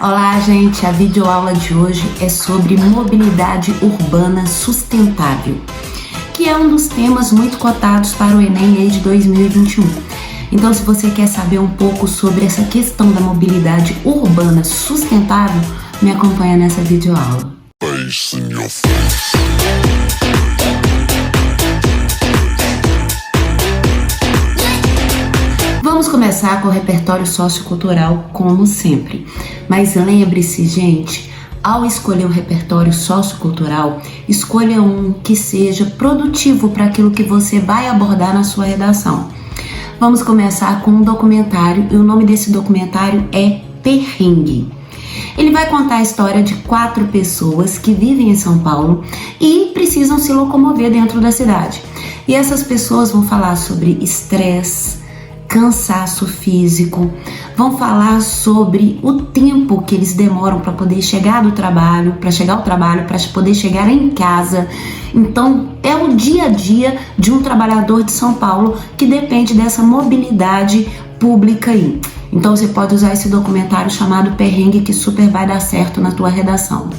Olá, gente! A videoaula de hoje é sobre mobilidade urbana sustentável, que é um dos temas muito cotados para o Enem de 2021. Então, se você quer saber um pouco sobre essa questão da mobilidade urbana sustentável, me acompanha nessa videoaula. Vamos começar com o repertório sociocultural, como sempre. Mas lembre-se, gente, ao escolher o repertório sociocultural, escolha um que seja produtivo para aquilo que você vai abordar na sua redação. Vamos começar com um documentário, e o nome desse documentário é Perrengue. Ele vai contar a história de 4 pessoas que vivem em São Paulo e precisam se locomover dentro da cidade. E essas pessoas vão falar sobre estresse, cansaço físico, vão falar sobre o tempo que eles demoram para poder chegar do trabalho, para chegar ao trabalho, para poder chegar em casa. Então, é o dia a dia de um trabalhador de São Paulo que depende dessa mobilidade pública aí. Então, você pode usar esse documentário chamado Perrengue, que super vai dar certo na tua redação.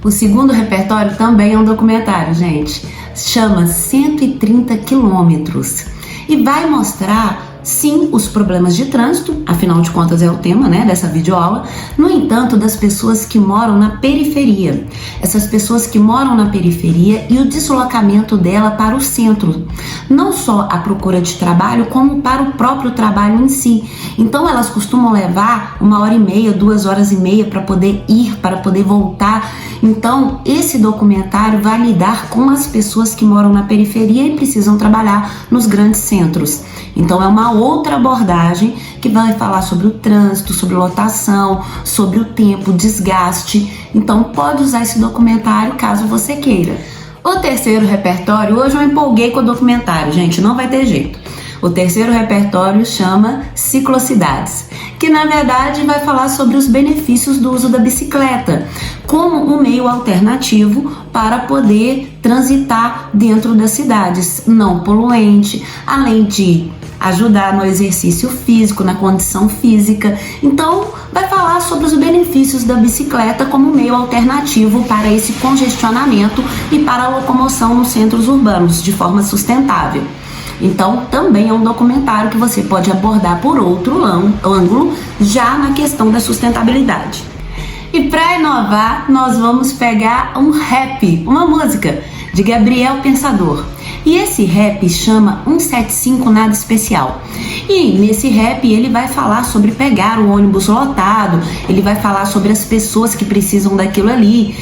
O segundo repertório também é um documentário, gente. Chama 130 quilômetros e vai mostrar sim, os problemas de trânsito, afinal de contas é o tema, dessa videoaula. No entanto, das pessoas que moram na periferia. Essas pessoas que moram na periferia e o deslocamento dela para o centro. Não só a procura de trabalho, como para o próprio trabalho em si. Então, elas costumam levar 1h30, 2h30 para poder ir, para poder voltar. Então, esse documentário vai lidar com as pessoas que moram na periferia e precisam trabalhar nos grandes centros. Então, é uma outra abordagem que vai falar sobre o trânsito, sobre lotação, sobre o tempo, desgaste. Então, pode usar esse documentário caso você queira. O terceiro repertório, hoje eu empolguei com o documentário, gente, não vai ter jeito. O terceiro repertório chama Ciclocidades, que na verdade vai falar sobre os benefícios do uso da bicicleta como um meio alternativo para poder transitar dentro das cidades, não poluente, além de ajudar no exercício físico, na condição física. Então, vai falar sobre os benefícios da bicicleta como meio alternativo para esse congestionamento e para a locomoção nos centros urbanos de forma sustentável. Então, também é um documentário que você pode abordar por outro ângulo, já na questão da sustentabilidade. E para inovar, nós vamos pegar um rap, uma música de Gabriel Pensador. E esse rap chama 175 Nada Especial. E nesse rap ele vai falar sobre pegar o ônibus lotado, ele vai falar sobre as pessoas que precisam daquilo ali,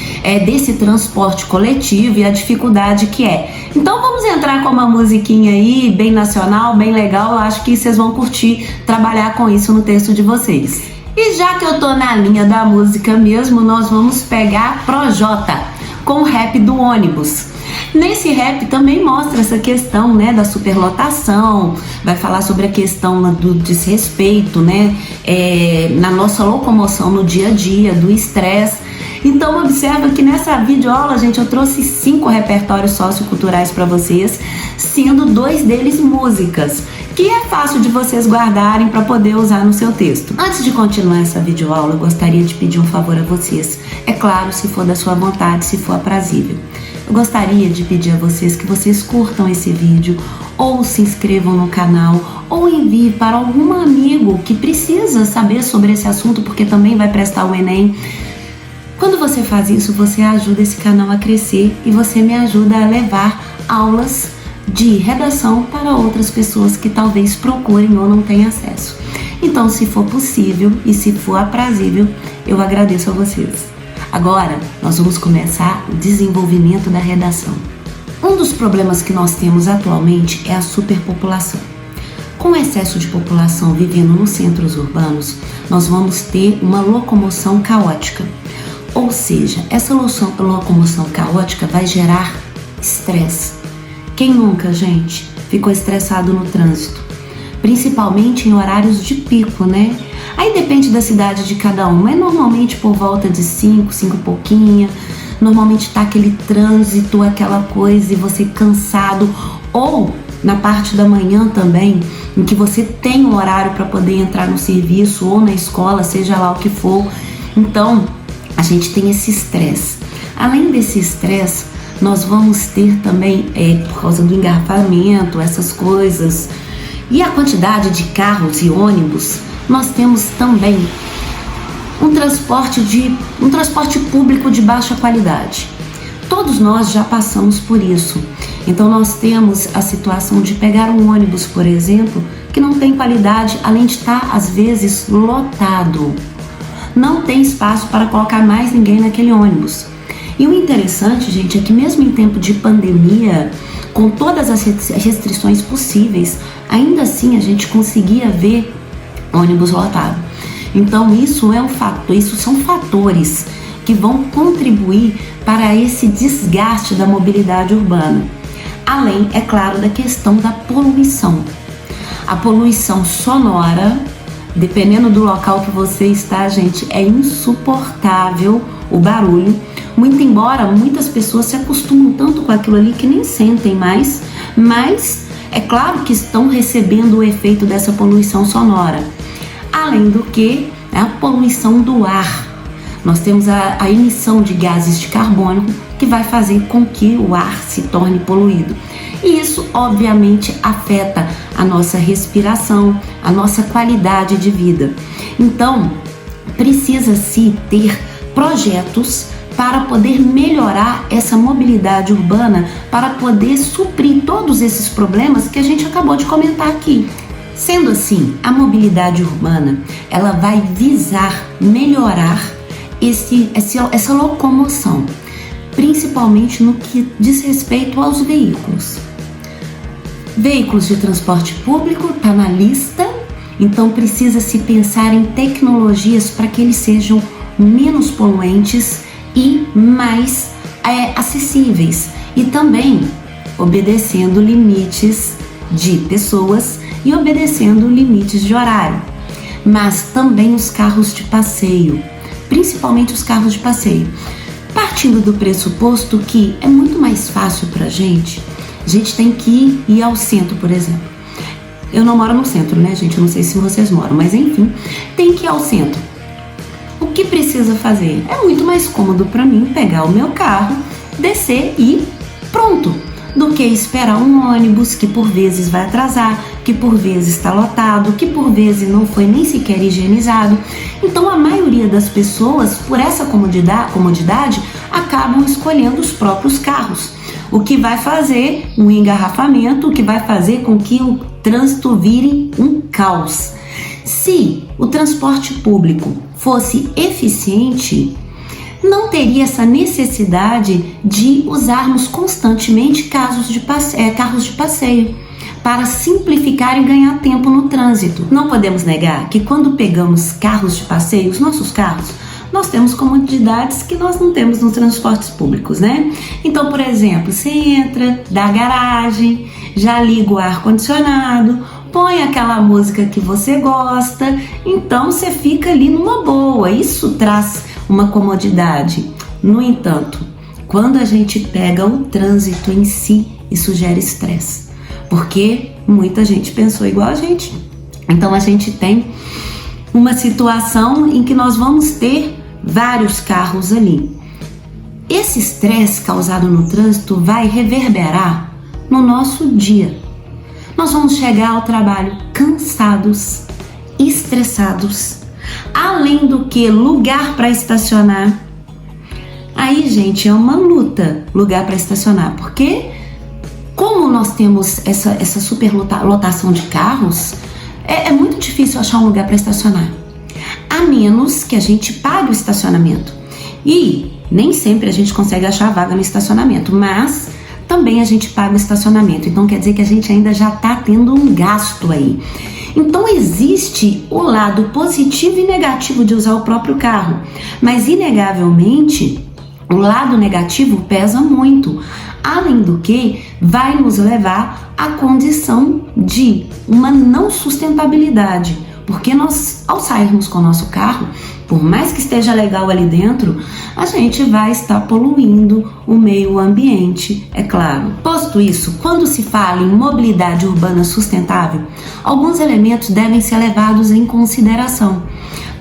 desse transporte coletivo e a dificuldade que é. Então vamos entrar com uma musiquinha aí, bem nacional, bem legal. Eu acho que vocês vão curtir trabalhar com isso no texto de vocês. E já que eu tô na linha da música mesmo, nós vamos pegar Projota com o rap do ônibus. Nesse rap também mostra essa questão da superlotação, vai falar sobre a questão do desrespeito, na nossa locomoção no dia a dia, do estresse. Então observa que nessa videoaula, gente, eu trouxe 5 repertórios socioculturais para vocês, sendo 2 deles músicas, que é fácil de vocês guardarem para poder usar no seu texto. Antes de continuar essa videoaula, eu gostaria de pedir um favor a vocês. É claro, se for da sua vontade, se for aprazível. Eu gostaria de pedir a vocês que vocês curtam esse vídeo, ou se inscrevam no canal, ou enviem para algum amigo que precisa saber sobre esse assunto, porque também vai prestar o Enem. Quando você faz isso, você ajuda esse canal a crescer e você me ajuda a levar aulas de redação para outras pessoas que talvez procurem ou não tenham acesso. Então, se for possível e se for aprazível, eu agradeço a vocês. Agora, nós vamos começar o desenvolvimento da redação. Um dos problemas que nós temos atualmente é a superpopulação. Com o excesso de população vivendo nos centros urbanos, nós vamos ter uma locomoção caótica. Ou seja, essa locomoção caótica vai gerar estresse. Quem nunca, gente, ficou estressado no trânsito? Principalmente em horários de pico, Aí depende da cidade de cada um, mas normalmente por volta de 5 e pouquinho, normalmente tá aquele trânsito, aquela coisa, e você cansado, ou na parte da manhã também, em que você tem um horário para poder entrar no serviço ou na escola, seja lá o que for, Então, a gente tem esse estresse. Além desse estresse, nós vamos ter também, por causa do engarrafamento, essas coisas, e a quantidade de carros e ônibus, nós temos também um transporte público de baixa qualidade. Todos nós já passamos por isso. Então nós temos a situação de pegar um ônibus, por exemplo, que não tem qualidade, além de estar às vezes lotado. Não tem espaço para colocar mais ninguém naquele ônibus. E o interessante, gente, é que mesmo em tempo de pandemia, com todas as restrições possíveis, ainda assim a gente conseguia ver ônibus lotado. Então isso é um fato, isso são fatores que vão contribuir para esse desgaste da mobilidade urbana. Além, é claro, da questão da poluição. A poluição sonora, dependendo do local que você está, gente, é insuportável o barulho. Muito embora muitas pessoas se acostumam tanto com aquilo ali que nem sentem mais, mas é claro que estão recebendo o efeito dessa poluição sonora. Além do que, a poluição do ar. Nós temos a emissão de gases de carbono que vai fazer com que o ar se torne poluído. E isso, obviamente, afeta a nossa respiração, a nossa qualidade de vida. Então, precisa-se ter projetos para poder melhorar essa mobilidade urbana, para poder suprir todos esses problemas que a gente acabou de comentar aqui. Sendo assim, a mobilidade urbana, ela vai visar melhorar essa locomoção, principalmente no que diz respeito aos veículos. Veículos de transporte público está na lista, então precisa-se pensar em tecnologias para que eles sejam menos poluentes e mais acessíveis, e também obedecendo limites de pessoas e obedecendo limites de horário. Mas também os carros de passeio, principalmente os carros de passeio, partindo do pressuposto que é muito mais fácil para a gente tem que ir ao centro, por exemplo. Eu não moro no centro, né, gente? Eu não sei se vocês moram, mas enfim, tem que ir ao centro. O que precisa fazer? É muito mais cômodo para mim pegar o meu carro, descer e pronto, do que esperar um ônibus que por vezes vai atrasar, que por vezes está lotado, que por vezes não foi nem sequer higienizado. Então a maioria das pessoas, por essa comodidade, acabam escolhendo os próprios carros, o que vai fazer um engarrafamento, o que vai fazer com que o trânsito vire um caos. Se o transporte público fosse eficiente, não teria essa necessidade de usarmos constantemente carros de passeio para simplificar e ganhar tempo no trânsito. Não podemos negar que quando pegamos carros de passeio, os nossos carros, nós temos comodidades que nós não temos nos transportes públicos, né? Então, por exemplo, você entra da garagem, já liga o ar-condicionado, põe aquela música que você gosta, então você fica ali numa boa. Isso traz uma comodidade. No entanto, quando a gente pega o trânsito em si, isso gera estresse, porque muita gente pensou igual a gente. Então a gente tem uma situação em que nós vamos ter vários carros ali. Esse estresse causado no trânsito vai reverberar no nosso dia. Nós vamos chegar ao trabalho cansados, estressados, além do que lugar para estacionar. Aí, gente, é uma luta lugar para estacionar, porque como nós temos essa superlotação de carros, é muito difícil achar um lugar para estacionar, a menos que a gente pague o estacionamento. E nem sempre a gente consegue achar vaga no estacionamento, mas também a gente paga o estacionamento. Então quer dizer que a gente ainda já está tendo um gasto aí. Então existe o lado positivo e negativo de usar o próprio carro, mas inegavelmente o lado negativo pesa muito, além do que vai nos levar à condição de uma não sustentabilidade, porque nós, ao sairmos com o nosso carro, por mais que esteja legal ali dentro, a gente vai estar poluindo o meio ambiente, é claro. Posto isso, quando se fala em mobilidade urbana sustentável, alguns elementos devem ser levados em consideração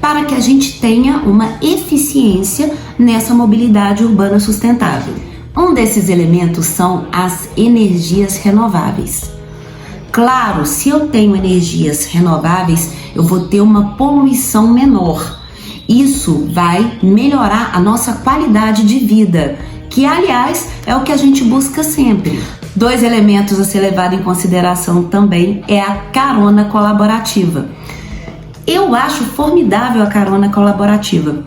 para que a gente tenha uma eficiência nessa mobilidade urbana sustentável. Um desses elementos são as energias renováveis. Claro, se eu tenho energias renováveis, eu vou ter uma poluição menor. Isso vai melhorar a nossa qualidade de vida, que aliás é o que a gente busca sempre. 2 elementos a ser levado em consideração também é a carona colaborativa. Eu acho formidável a carona colaborativa.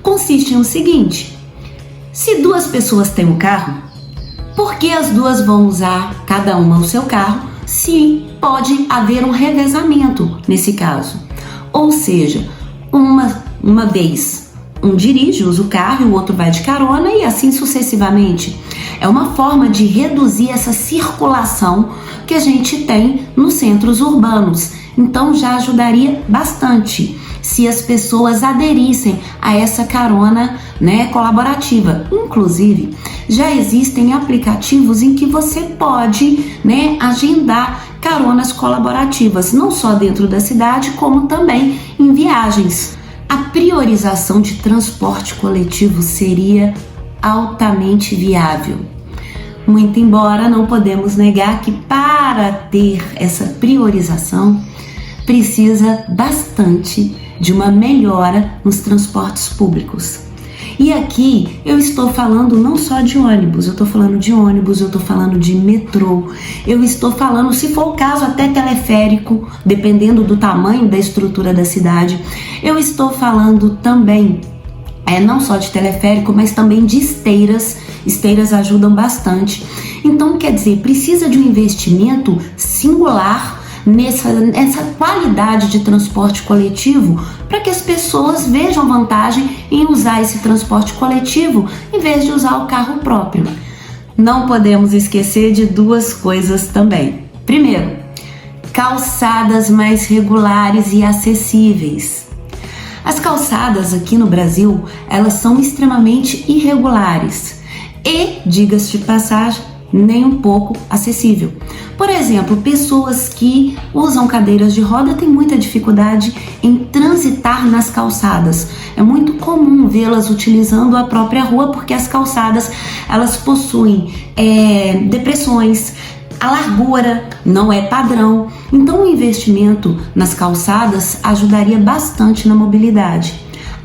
Consiste no seguinte: se 2 pessoas têm um carro, por que as 2 vão usar cada uma o seu carro, se pode haver um revezamento nesse caso? Ou seja, uma vez um dirige, usa o carro e o outro vai de carona e assim sucessivamente. É uma forma de reduzir essa circulação que a gente tem nos centros urbanos. Então já ajudaria bastante se as pessoas aderissem a essa carona, colaborativa. Inclusive, já existem aplicativos em que você pode, agendar caronas colaborativas, não só dentro da cidade, como também em viagens. A priorização de transporte coletivo seria altamente viável. Muito embora não podemos negar que para ter essa priorização precisa bastante de uma melhora nos transportes públicos. E aqui eu estou falando não só de ônibus, eu estou falando de ônibus, eu estou falando de metrô, eu estou falando, se for o caso, até teleférico, dependendo do tamanho da estrutura da cidade. Eu estou falando também, não só de teleférico, mas também de esteiras. Esteiras ajudam bastante. Então, quer dizer, precisa de um investimento singular nessa qualidade de transporte coletivo, para que as pessoas vejam vantagem em usar esse transporte coletivo em vez de usar o carro próprio. Não podemos esquecer de 2 coisas também. Primeiro, calçadas mais regulares e acessíveis. As calçadas aqui no Brasil, elas são extremamente irregulares e, diga-se de passagem, nem um pouco acessível. Por exemplo, pessoas que usam cadeiras de roda têm muita dificuldade em transitar nas calçadas. É muito comum vê-las utilizando a própria rua, porque as calçadas elas possuem depressões, a largura não é padrão. Então o investimento nas calçadas ajudaria bastante na mobilidade.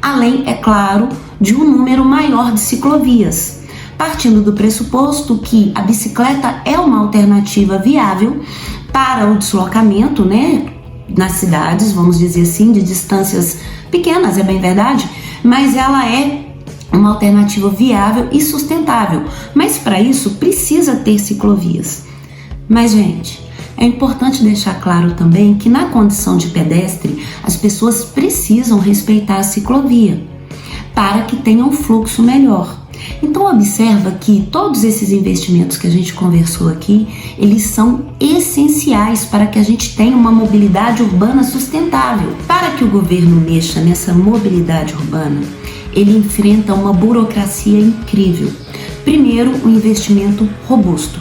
Além, é claro, de um número maior de ciclovias. Partindo do pressuposto que a bicicleta é uma alternativa viável para o deslocamento, nas cidades, vamos dizer assim, de distâncias pequenas, é bem verdade, mas ela é uma alternativa viável e sustentável. Mas para isso precisa ter ciclovias. Mas, gente, é importante deixar claro também que na condição de pedestre, as pessoas precisam respeitar a ciclovia para que tenha um fluxo melhor. Então observa que todos esses investimentos que a gente conversou aqui, eles são essenciais para que a gente tenha uma mobilidade urbana sustentável. Para que o governo mexa nessa mobilidade urbana, ele enfrenta uma burocracia incrível. Primeiro, um investimento robusto.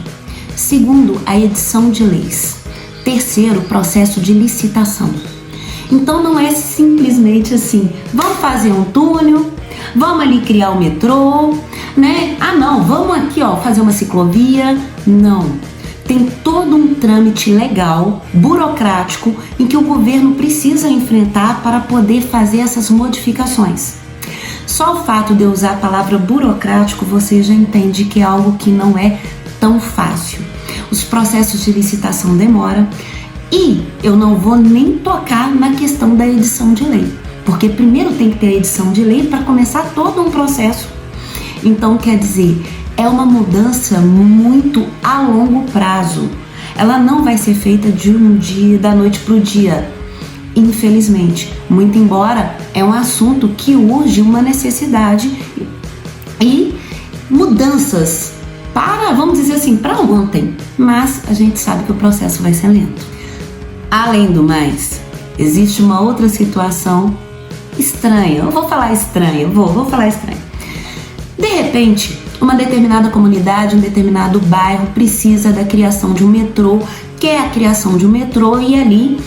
Segundo, a edição de leis. Terceiro, o processo de licitação. Então não é simplesmente assim, vamos fazer um túnel, vamos ali criar o metrô, vamos aqui fazer uma ciclovia. Não, tem todo um trâmite legal, burocrático, em que o governo precisa enfrentar para poder fazer essas modificações. Só o fato de eu usar a palavra burocrático, você já entende que é algo que não é tão fácil. Os processos de licitação demoram e eu não vou nem tocar na questão da edição de lei, porque primeiro tem que ter a edição de lei para começar todo um processo. Então, quer dizer, é uma mudança muito a longo prazo. Ela não vai ser feita de um dia, da noite para o dia, infelizmente. Muito embora é um assunto que urge uma necessidade e mudanças para, vamos dizer assim, para ontem. Mas a gente sabe que o processo vai ser lento. Além do mais, existe uma outra situação estranha. Eu vou falar estranha, vou falar estranha. De repente, uma determinada comunidade, um determinado bairro precisa da criação de um metrô, quer a criação de um metrô e ali,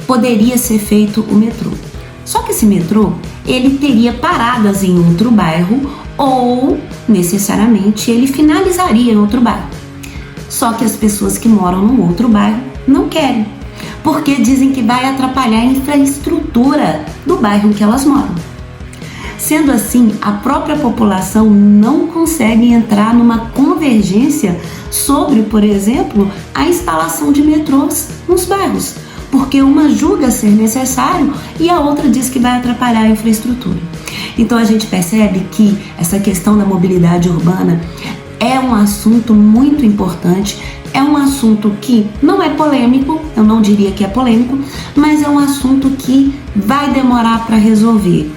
poderia ser feito o metrô. Só que esse metrô, ele teria paradas em outro bairro ou, necessariamente, ele finalizaria em outro bairro. Só que as pessoas que moram no outro bairro não querem, porque dizem que vai atrapalhar a infraestrutura do bairro em que elas moram. Sendo assim, a própria população não consegue entrar numa convergência sobre, por exemplo, a instalação de metrôs nos bairros, porque uma julga ser necessário e a outra diz que vai atrapalhar a infraestrutura. Então a gente percebe que essa questão da mobilidade urbana é um assunto muito importante, é um assunto que não é polêmico, eu não diria que é polêmico, mas é um assunto que vai demorar para resolver.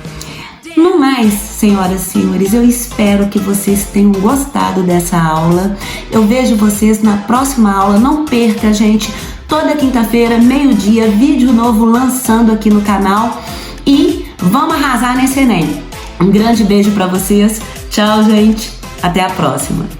No mais, senhoras e senhores, eu espero que vocês tenham gostado dessa aula. Eu vejo vocês na próxima aula. Não perca, gente. Toda quinta-feira, meio-dia, vídeo novo lançando aqui no canal. E vamos arrasar nesse Enem. Um grande beijo para vocês. Tchau, gente. Até a próxima.